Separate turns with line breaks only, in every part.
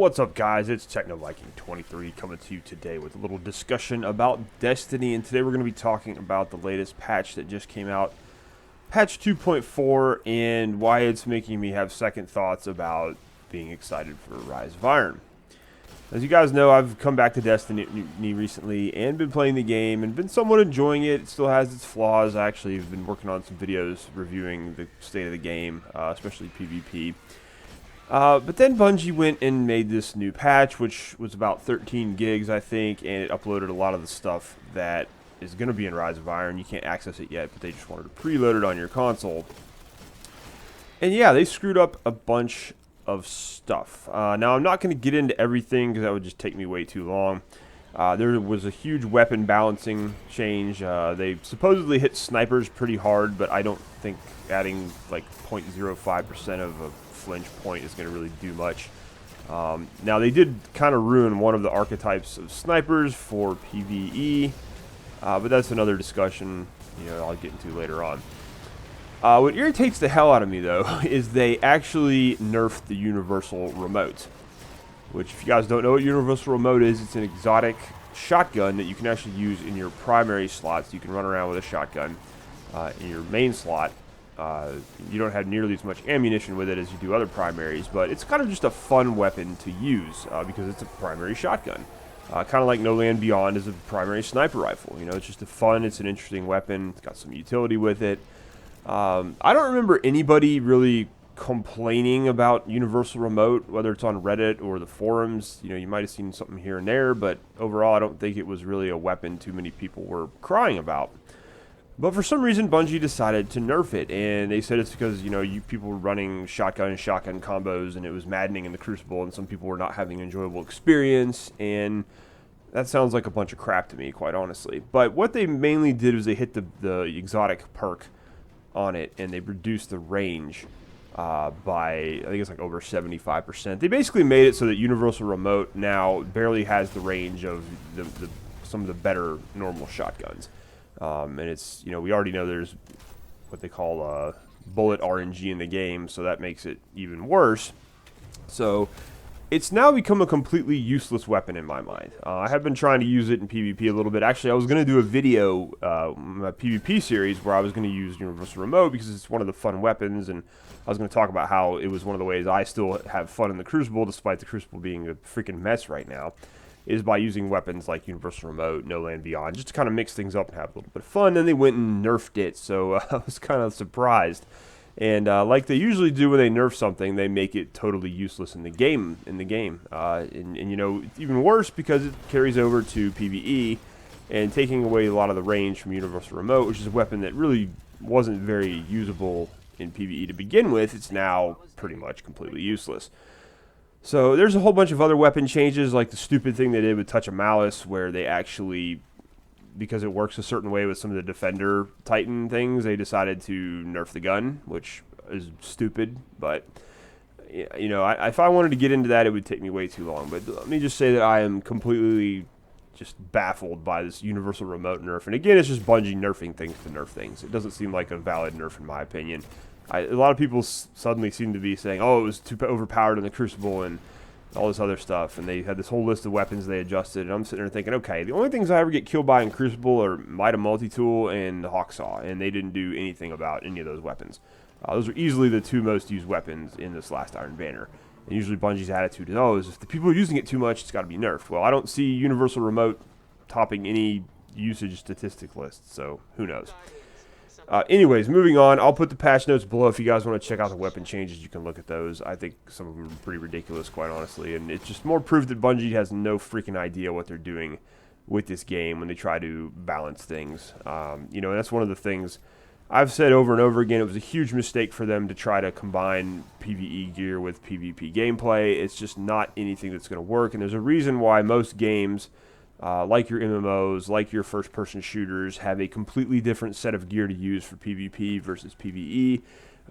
What's up, guys? It's TechnoViking23 coming to you today with a little discussion about Destiny, and today we're going to be talking about the latest patch that just came out, patch 2.4, and why it's making me have second thoughts about being excited for Rise of Iron. As you guys know, I've come back to Destiny recently and been playing the game and been somewhat enjoying it. It still has its flaws. I actually have been working on some videos reviewing the state of the game, especially PvP. But then Bungie went and made this new patch, which was about 13 gigs, I think, and it uploaded a lot of the stuff that is going to be in Rise of Iron. You can't access it yet, but they just wanted to preload it on your console. And yeah, they screwed up a bunch of stuff. Now, I'm not going to get into everything because that would just take me way too long. There was a huge weapon balancing change. They supposedly hit snipers pretty hard, but I don't think adding like 0.05% of a flinch point is going to really do much. Now, they did kind of ruin one of the archetypes of snipers for PvE, but that's another discussion, I'll get into later on. What irritates the hell out of me, though, is they actually nerfed the universal remote. Which, if you guys don't know what universal remote is, it's an exotic shotgun that you can actually use in your primary slots. You can run around with a shotgun in your main slot. You don't have nearly as much ammunition with it as you do other primaries, but it's kind of just a fun weapon to use because it's a primary shotgun. Kind of like No Land Beyond is a primary sniper rifle. It's just it's an interesting weapon. It's got some utility with it. I don't remember anybody really complaining about universal remote, whether it's on Reddit or the forums. You might have seen something here and there, but overall I don't think it was really a weapon too many people were crying about. But for some reason Bungie decided to nerf it, and they said it's because you people were running shotgun combos and it was maddening in the Crucible, and some people were not having an enjoyable experience, and that sounds like a bunch of crap to me, quite honestly. But what they mainly did was they hit the exotic perk on it, and they reduced the range by, I think it's like over 75%. They basically made it so that universal remote now barely has the range of some of the better normal shotguns. And it's, we already know there's what they call bullet RNG in the game, so that makes it even worse. So it's now become a completely useless weapon in my mind. I have been trying to use it in PvP a little bit. Actually, I was going to do a video, my PvP series, where I was going to use universal remote because it's one of the fun weapons, and I was going to talk about how it was one of the ways I still have fun in the Crucible, despite the Crucible being a freaking mess right now, is by using weapons like universal remote, No Land Beyond, just to kind of mix things up and have a little bit of fun. Then they went and nerfed it, so I was kind of surprised. And like they usually do when they nerf something, they make it totally useless in the game. And it's even worse because it carries over to PvE and taking away a lot of the range from universal remote, which is a weapon that really wasn't very usable in PvE to begin with. It's now pretty much completely useless. So there's a whole bunch of other weapon changes, like the stupid thing they did with Touch of Malice, where they actually, because it works a certain way with some of the Defender Titan things, they decided to nerf the gun, which is stupid. But, if I wanted to get into that, it would take me way too long. But let me just say that I am completely just baffled by this universal remote nerf. And again, it's just Bungie nerfing things to nerf things. It doesn't seem like a valid nerf in my opinion. A lot of people suddenly seem to be saying, oh, it was too overpowered in the Crucible and all this other stuff, and they had this whole list of weapons they adjusted, and I'm sitting there thinking, okay, the only things I ever get killed by in Crucible are Might of Multi-Tool and the Hawksaw, and they didn't do anything about any of those weapons. Those are easily the two most used weapons in this last Iron Banner. And usually Bungie's attitude is, oh, if the people are using it too much, it's got to be nerfed. Well, I don't see universal remote topping any usage statistic list, so who knows. Anyways, moving on, I'll put the patch notes below if you guys want to check out the weapon changes. You can look at those. I think some of them are pretty ridiculous, quite honestly, and it's just more proof that Bungie has no freaking idea what they're doing with this game when they try to balance things. And that's one of the things I've said over and over again. It was a huge mistake for them to try to combine PvE gear with PvP gameplay. It's just not anything that's going to work, and there's a reason why most games, like your MMOs, like your first-person shooters, have a completely different set of gear to use for PvP versus PvE.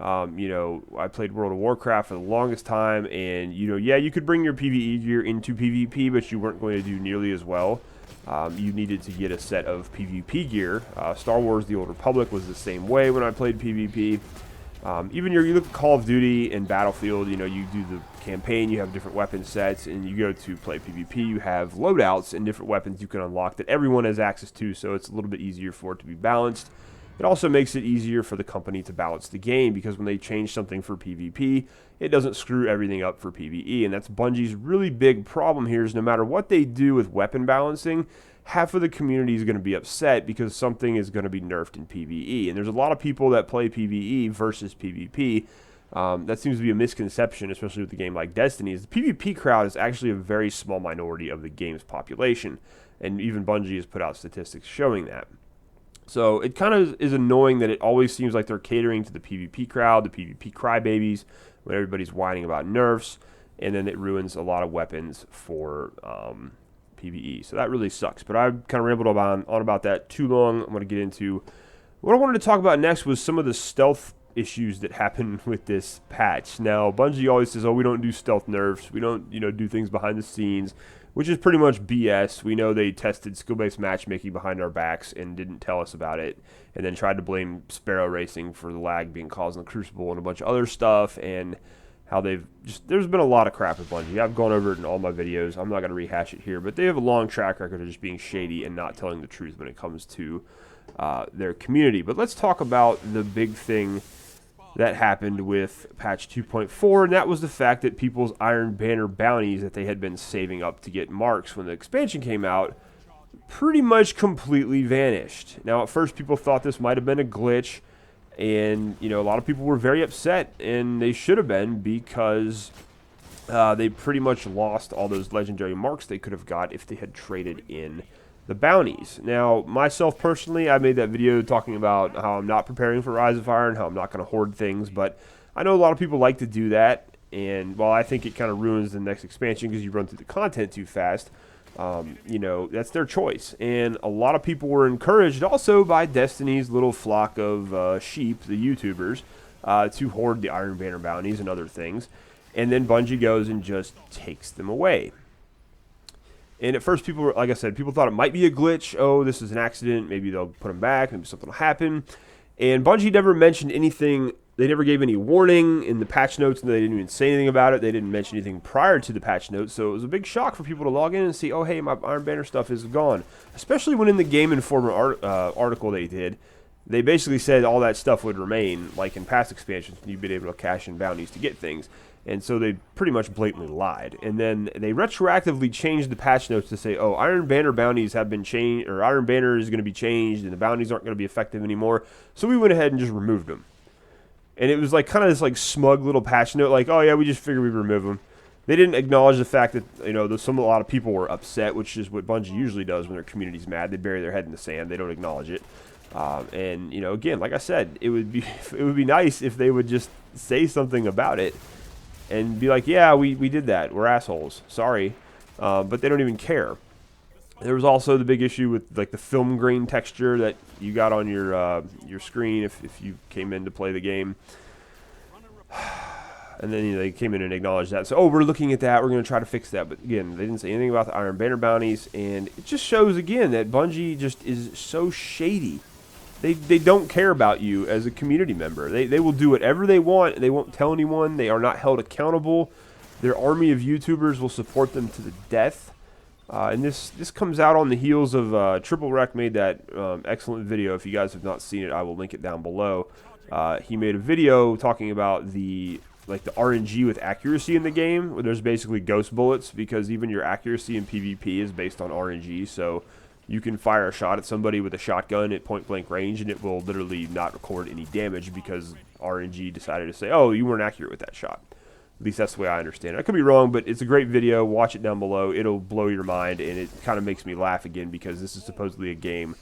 I played World of Warcraft for the longest time, and, yeah, you could bring your PvE gear into PvP, but you weren't going to do nearly as well. You needed to get a set of PvP gear. Star Wars The Old Republic was the same way when I played PvP. Even you look at Call of Duty and Battlefield, you know, you do the campaign, you have different weapon sets, and you go to play PvP, you have loadouts and different weapons you can unlock that everyone has access to, so it's a little bit easier for it to be balanced. It also makes it easier for the company to balance the game, because when they change something for PvP, it doesn't screw everything up for PvE, and that's Bungie's really big problem here, is no matter what they do with weapon balancing, half of the community is going to be upset because something is going to be nerfed in PvE. And there's a lot of people that play PvE versus PvP. That seems to be a misconception, especially with a game like Destiny. Is the PvP crowd is actually a very small minority of the game's population. And even Bungie has put out statistics showing that. So it kind of is annoying that it always seems like they're catering to the PvP crowd, the PvP crybabies, when everybody's whining about nerfs. And then it ruins a lot of weapons for PvE. So that really sucks. But I've kind of rambled on about that too long. I'm going to get into what I wanted to talk about next was some of the stealth issues that happened with this patch. Now, Bungie always says, oh, we don't do stealth nerfs. We don't, you know, do things behind the scenes, which is pretty much BS. We know they tested skill-based matchmaking behind our backs and didn't tell us about it, and then tried to blame Sparrow Racing for the lag being caused in the Crucible and a bunch of other stuff, and how they've just, there's been a lot of crap with Bungie. I've gone over it in all my videos. I'm not going to rehash it here, but they have a long track record of just being shady and not telling the truth when it comes to their community. But let's talk about the big thing that happened with patch 2.4, and that was the fact that people's Iron Banner bounties that they had been saving up to get marks when the expansion came out pretty much completely vanished. Now, at first, people thought this might have been a glitch, and, you know, a lot of people were very upset, and they should have been, because they pretty much lost all those legendary marks they could have got if they had traded in the bounties. Now, myself personally, I made that video talking about how I'm not preparing for Rise of Iron, how I'm not going to hoard things, but I know a lot of people like to do that, and while I think it kind of ruins the next expansion because you run through the content too fast, you know, that's their choice. And a lot of people were encouraged also by Destiny's little flock of sheep, the YouTubers, to hoard the Iron Banner bounties and other things. And then Bungie goes and just takes them away. And at first, people were, like I said, people thought it might be a glitch. Oh, this is an accident. Maybe they'll put them back. Maybe something will happen. And Bungie never mentioned anything. They never gave any warning in the patch notes, and they didn't even say anything about it. They didn't mention anything prior to the patch notes, so it was a big shock for people to log in and see, oh, hey, my Iron Banner stuff is gone. Especially when in the Game Informer article they did, they basically said all that stuff would remain, like in past expansions, you'd be able to cash in bounties to get things. And so they pretty much blatantly lied. And then they retroactively changed the patch notes to say, oh, Iron Banner bounties have been changed, or Iron Banner is going to be changed, and the bounties aren't going to be effective anymore. So we went ahead and just removed them. And it was like kind of this like smug little patch note, like, oh yeah, we just figured we'd remove them. They didn't acknowledge the fact that, you know, a lot of people were upset, which is what Bungie usually does when their community's mad. They bury their head in the sand. They don't acknowledge it. And, you know, again, like I said, it would be nice if they would just say something about it and be like, yeah, we did that. We're assholes. Sorry. But they don't even care. There was also the big issue with like the film grain texture that you got on your screen if you came in to play the game. And then, you know, they came in and acknowledged that. So, oh, we're looking at that. We're going to try to fix that. But again, they didn't say anything about the Iron Banner bounties. And it just shows, again, that Bungie just is so shady. They don't care about you as a community member. They will do whatever they want. They won't tell anyone. They are not held accountable. Their army of YouTubers will support them to the death. And this comes out on the heels of Triple Wreck made that excellent video. If you guys have not seen it, I will link it down below. He made a video talking about the RNG with accuracy in the game, where there's basically ghost bullets, because even your accuracy in PvP is based on RNG. So you can fire a shot at somebody with a shotgun at point-blank range, and it will literally not record any damage because RNG decided to say, oh, you weren't accurate with that shot. At least that's the way I understand it. I could be wrong, but it's a great video. Watch it down below. It'll blow your mind, and it kind of makes me laugh again because this is supposedly a game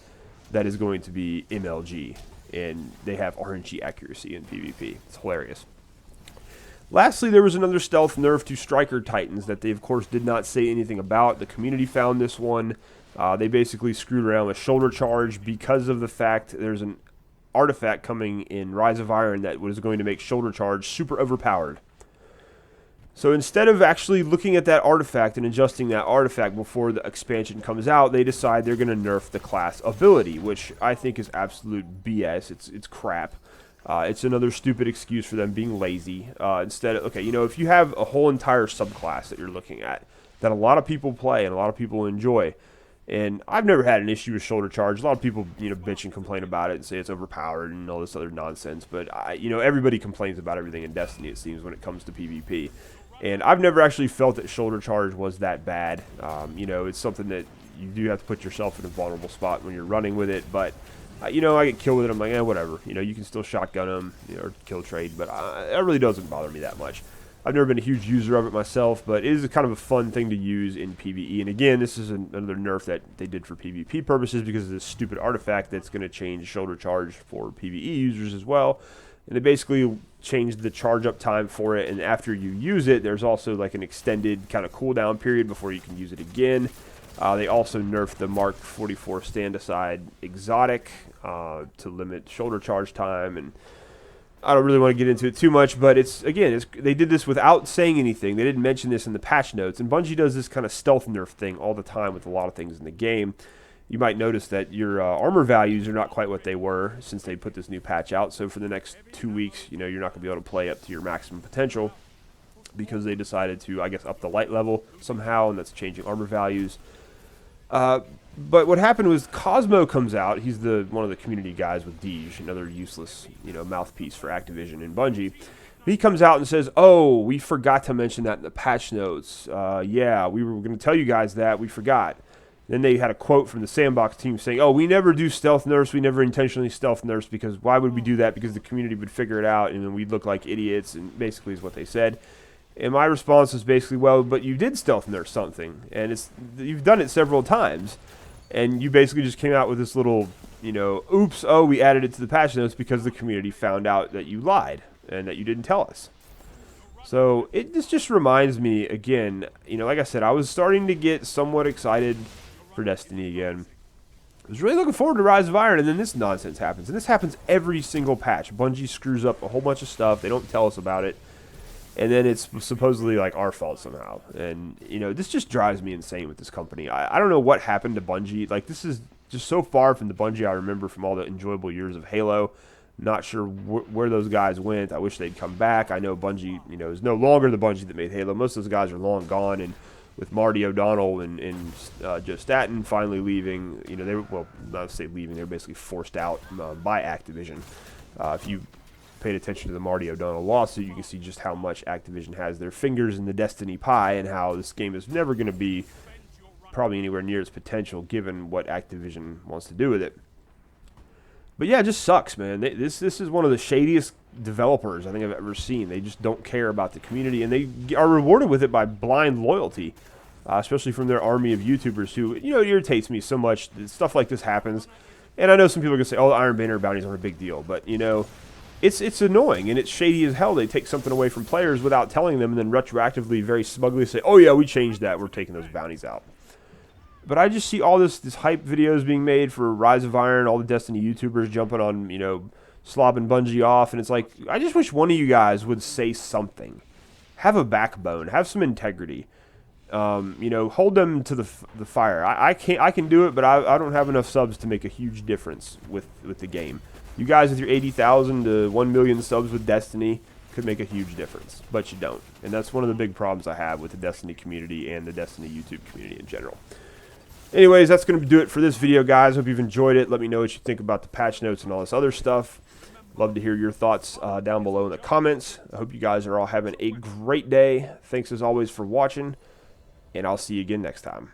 that is going to be MLG, and they have RNG accuracy in PvP. It's hilarious. Lastly, there was another stealth nerf to Striker Titans that they, of course, did not say anything about. The community found this one. They basically screwed around with shoulder charge because of the fact there's an artifact coming in Rise of Iron that was going to make shoulder charge super overpowered. So instead of actually looking at that artifact and adjusting that artifact before the expansion comes out, they decide they're going to nerf the class ability, which I think is absolute BS. It's crap. It's another stupid excuse for them being lazy. Instead of, okay, you know, if you have a whole entire subclass that you're looking at that a lot of people play and a lot of people enjoy, and I've never had an issue with shoulder charge. A lot of people, you know, bitch and complain about it and say it's overpowered and all this other nonsense. But, you know, everybody complains about everything in Destiny, it seems, when it comes to PvP. And I've never actually felt that shoulder charge was that bad. You know, it's something that you do have to put yourself in a vulnerable spot when you're running with it. But, you know, I get killed with it. I'm like, whatever. You know, you can still shotgun them, you know, or kill trade. But it really doesn't bother me that much. I've never been a huge user of it myself, but it is a kind of a fun thing to use in PvE. And again, this is another nerf that they did for PvP purposes because of this stupid artifact that's going to change shoulder charge for PvE users as well. And they basically changed the charge up time for it, and after you use it, there's also like an extended kind of cooldown period before you can use it again. They also nerfed the Mark 44 stand-aside exotic to limit shoulder charge time, and I don't really want to get into it too much, but they did this without saying anything. They didn't mention this in the patch notes, and Bungie does this kind of stealth nerf thing all the time with a lot of things in the game. You might notice that your armor values are not quite what they were since they put this new patch out. So for the next 2 weeks, you know, you're not going to be able to play up to your maximum potential because they decided to, I guess, up the light level somehow, and that's changing armor values. But what happened was Cosmo comes out. He's one of the community guys with Deej, another useless, you know, mouthpiece for Activision and Bungie. He comes out and says, "Oh, we forgot to mention that in the patch notes. Yeah, we were going to tell you guys that. We forgot." Then they had a quote from the Sandbox team saying, "Oh, we never do stealth nerfs. We never intentionally stealth nerfs because why would we do that? Because the community would figure it out and then we'd look like idiots." And basically is what they said. And my response was basically, well, but you did stealth nerf something, and you've done it several times, and you basically just came out with this little, you know, oops, oh, we added it to the patch notes because the community found out that you lied and that you didn't tell us. So this just reminds me, again, you know, like I said, I was starting to get somewhat excited for Destiny again. I was really looking forward to Rise of Iron, and then this nonsense happens. And this happens every single patch. Bungie screws up a whole bunch of stuff. They don't tell us about it. And then it's supposedly like our fault somehow. And, you know, this just drives me insane with this company. I don't know what happened to Bungie. Like, this is just so far from the Bungie I remember from all the enjoyable years of Halo. Not sure where those guys went. I wish they'd come back. I know Bungie, you know, is no longer the Bungie that made Halo. Most of those guys are long gone. And with Marty O'Donnell and Joe Staten finally leaving, you know, they were, well, not to say leaving, they were basically forced out by Activision. If you paid attention to the Marty O'Donnell lawsuit, you can see just how much Activision has their fingers in the Destiny pie and how this game is never going to be probably anywhere near its potential given what Activision wants to do with it. But yeah, it just sucks, man. This is one of the shadiest developers I think I've ever seen. They just don't care about the community, and they are rewarded with it by blind loyalty, especially from their army of YouTubers who, you know, it irritates me so much that stuff like this happens. And I know some people are going to say, oh, the Iron Banner bounties aren't a big deal, but, you know, it's annoying, and it's shady as hell. They take something away from players without telling them and then retroactively very smugly say, oh, yeah, we changed that. We're taking those bounties out. But I just see all this hype videos being made for Rise of Iron, all the Destiny YouTubers jumping on, you know, slobbing Bungie off, and it's like, I just wish one of you guys would say something. Have a backbone. Have some integrity. You know, hold them to the fire. I can do it, but I don't have enough subs to make a huge difference with the game. You guys with your 80,000 to 1 million subs with Destiny could make a huge difference, but you don't. And that's one of the big problems I have with the Destiny community and the Destiny YouTube community in general. Anyways, that's going to do it for this video, guys. Hope you've enjoyed it. Let me know what you think about the patch notes and all this other stuff. Love to hear your thoughts down below in the comments. I hope you guys are all having a great day. Thanks as always for watching, and I'll see you again next time.